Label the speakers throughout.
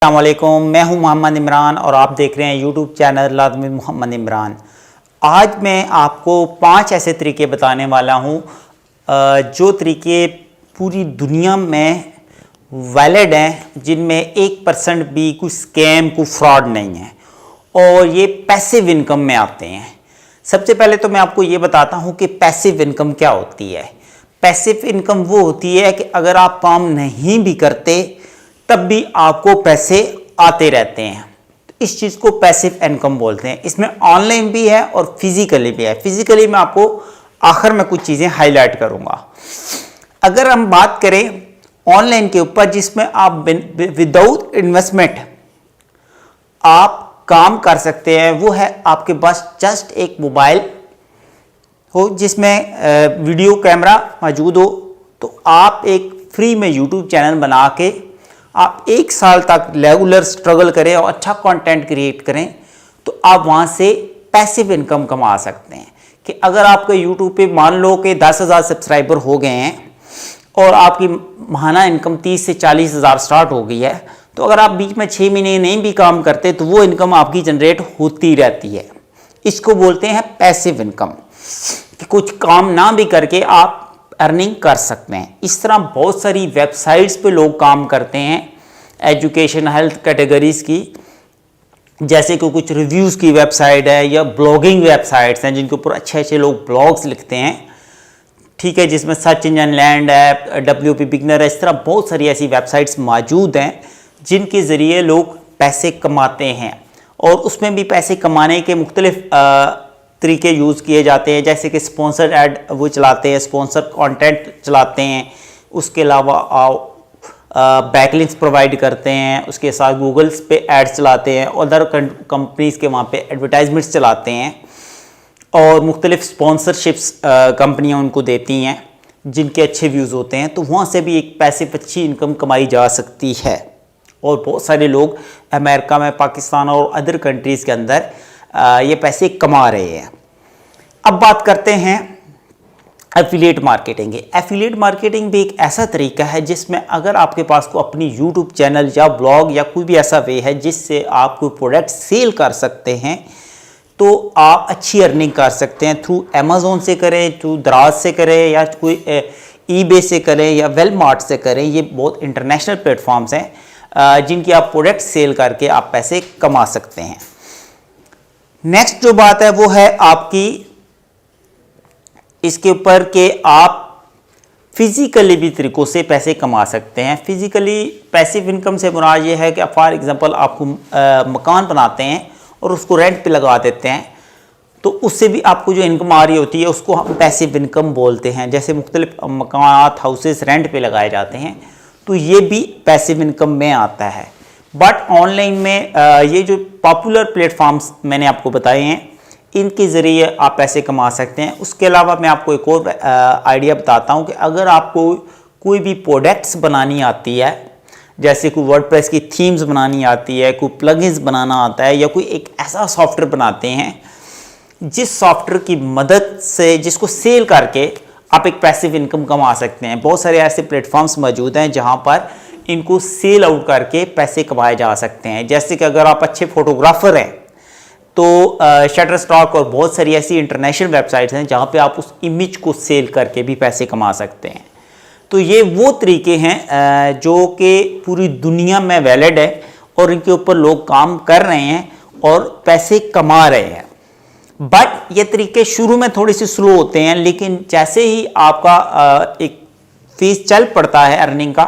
Speaker 1: अस्सलाम वालेकुम, मैं हूं मोहम्मद इमरान और आप देख रहे हैं यूट्यूब चैनल लाज़मी मोहम्मद इमरान। आज मैं आपको 5 ऐसे तरीके बताने वाला हूं जो तरीके पूरी दुनिया में वैलिड हैं, जिनमें 1% भी कोई स्कैम कोई फ्रॉड नहीं है और ये पैसिव इनकम में आते हैं। सबसे पहले तो मैं आपको ये बताता हूं कि पैसिव इनकम क्या होती है। पैसिव इनकम वो होती है कि अगर आप काम नहीं भी करते तब भी आपको पैसे आते रहते हैं। इस चीज़ को पैसिव इनकम बोलते हैं। इसमें ऑनलाइन भी है और फिजिकली भी है। फिजिकली मैं आपको आखिर में कुछ चीज़ें हाईलाइट करूंगा। अगर हम बात करें ऑनलाइन के ऊपर, जिसमें आप विदाउट इन्वेस्टमेंट आप काम कर सकते हैं, वो है आपके पास जस्ट एक मोबाइल हो जिसमें वीडियो कैमरा मौजूद हो, तो आप एक फ्री में यूट्यूब चैनल बना के आप 1 साल तक रेगुलर स्ट्रगल करें और अच्छा कंटेंट क्रिएट करें, तो आप वहाँ से पैसिव इनकम कमा सकते हैं। कि अगर आपके यूट्यूब पे मान लो कि 10,000 सब्सक्राइबर हो गए हैं और आपकी माहाना इनकम 30 से 40 हज़ार स्टार्ट हो गई है, तो अगर आप बीच में 6 महीने नहीं भी काम करते तो वो इनकम आपकी जनरेट होती रहती है। इसको बोलते हैं पैसिव इनकम, कि कुछ काम ना भी करके आप अर्निंग कर सकते हैं। इस तरह बहुत सारी वेबसाइट्स पे लोग काम करते हैं एजुकेशन हेल्थ कैटेगरीज की, जैसे कि कुछ रिव्यूज़ की वेबसाइट है या ब्लॉगिंग वेबसाइट्स हैं जिनके ऊपर अच्छे अच्छे लोग ब्लॉग्स लिखते हैं, ठीक है, जिसमें सर्च इंजन लैंड है, WP बिगनर है। इस तरह बहुत सारी ऐसी वेबसाइट्स मौजूद हैं जिनके ज़रिए लोग पैसे कमाते हैं और उसमें भी पैसे कमाने के मुख्तलिफ तरीके यूज़ किए जाते हैं, जैसे कि स्पॉन्सर्ड ऐड वो चलाते हैं, स्पॉन्सर कंटेंट चलाते हैं, उसके अलावा बैकलिंक्स प्रोवाइड करते हैं, उसके साथ गूगल्स पे एड्स चलाते हैं, अदर कंपनीज़ के वहाँ पे एडवर्टाइजमेंट्स चलाते हैं और मुख्तलिफ स्पॉन्सरशिप्स कंपनियाँ उनको देती हैं जिनके अच्छे व्यूज़ होते हैं, तो वहाँ से भी एक पैसिव अच्छी इनकम कमाई जा सकती है। और बहुत सारे लोग अमेरिका में, पाकिस्तान और अदर कंट्रीज़ के अंदर ये पैसे कमा रहे हैं। अब बात करते हैं एफिलिएट मार्केटिंग की। एफिलिएट मार्केटिंग भी एक ऐसा तरीका है जिसमें अगर आपके पास को अपनी यूट्यूब चैनल या ब्लॉग या कोई भी ऐसा वे है जिससे आप कोई प्रोडक्ट सेल कर सकते हैं, तो आप अच्छी अर्निंग कर सकते हैं। थ्रू अमेज़ोन से करें, थ्रू दराज से करें, या कोई ईबे से करें या वेलमार्ट से करें। ये बहुत इंटरनेशनल प्लेटफॉर्म्स हैं जिनकी आप प्रोडक्ट सेल करके आप पैसे कमा सकते हैं। नेक्स्ट जो बात है वो है आपकी इसके ऊपर कि आप फिजिकली भी तरीक़ों से पैसे कमा सकते हैं। फिजिकली पैसिव इनकम से मुराद ये है कि फॉर एग्जांपल आपको मकान बनाते हैं और उसको रेंट पे लगा देते हैं, तो उससे भी आपको जो इनकम आ रही होती है उसको हम पैसिव इनकम बोलते हैं। जैसे मुख्तलिफ मकान हाउसेस रेंट पे लगाए जाते हैं, तो ये भी पैसिव इनकम में आता है। बट ऑनलाइन में ये जो पॉपुलर प्लेटफॉर्म्स मैंने आपको बताए हैं, इनके ज़रिए आप पैसे कमा सकते हैं। उसके अलावा मैं आपको एक और आइडिया बताता हूँ कि अगर आपको कोई भी प्रोडक्ट्स बनानी आती है, जैसे कोई वर्डप्रेस की थीम्स बनानी आती है, कोई प्लगइन्स बनाना आता है, या कोई एक ऐसा सॉफ्टवेयर बनाते हैं जिस सॉफ्टवेयर की मदद से जिसको सेल करके आप एक पैसिव इनकम कमा सकते हैं। बहुत सारे ऐसे प्लेटफॉर्म्स मौजूद हैं जहाँ पर इनको सेल आउट करके पैसे कमाए जा सकते हैं। जैसे कि अगर आप अच्छे फोटोग्राफर हैं तो शटरस्टॉक और बहुत सारी ऐसी इंटरनेशनल वेबसाइट्स हैं जहाँ पे आप उस इमेज को सेल करके भी पैसे कमा सकते हैं। तो ये वो तरीके हैं जो कि पूरी दुनिया में वैलिड है और इनके ऊपर लोग काम कर रहे हैं और पैसे कमा रहे हैं। बट ये तरीके शुरू में थोड़ी सी स्लो होते हैं, लेकिन जैसे ही आपका एक फीस चल पड़ता है अर्निंग का,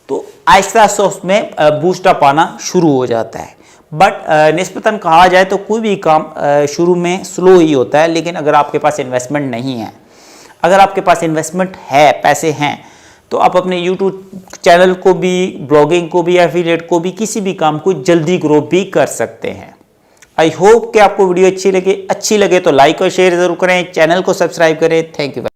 Speaker 1: तो आहिस्ता आहिस्ता उसमें बूस्टअप आना शुरू हो जाता है। बट निस्बतन कहा जाए तो कोई भी काम शुरू में स्लो ही होता है, लेकिन अगर आपके पास इन्वेस्टमेंट नहीं है, अगर आपके पास इन्वेस्टमेंट है, पैसे हैं, तो आप अपने यूट्यूब चैनल को भी, ब्लॉगिंग को भी, एफिलिएट को भी, किसी भी काम को जल्दी ग्रो भी कर सकते हैं। आई होप कि आपको वीडियो अच्छी लगे तो लाइक और शेयर ज़रूर करें, चैनल को सब्सक्राइब करें। Thank you.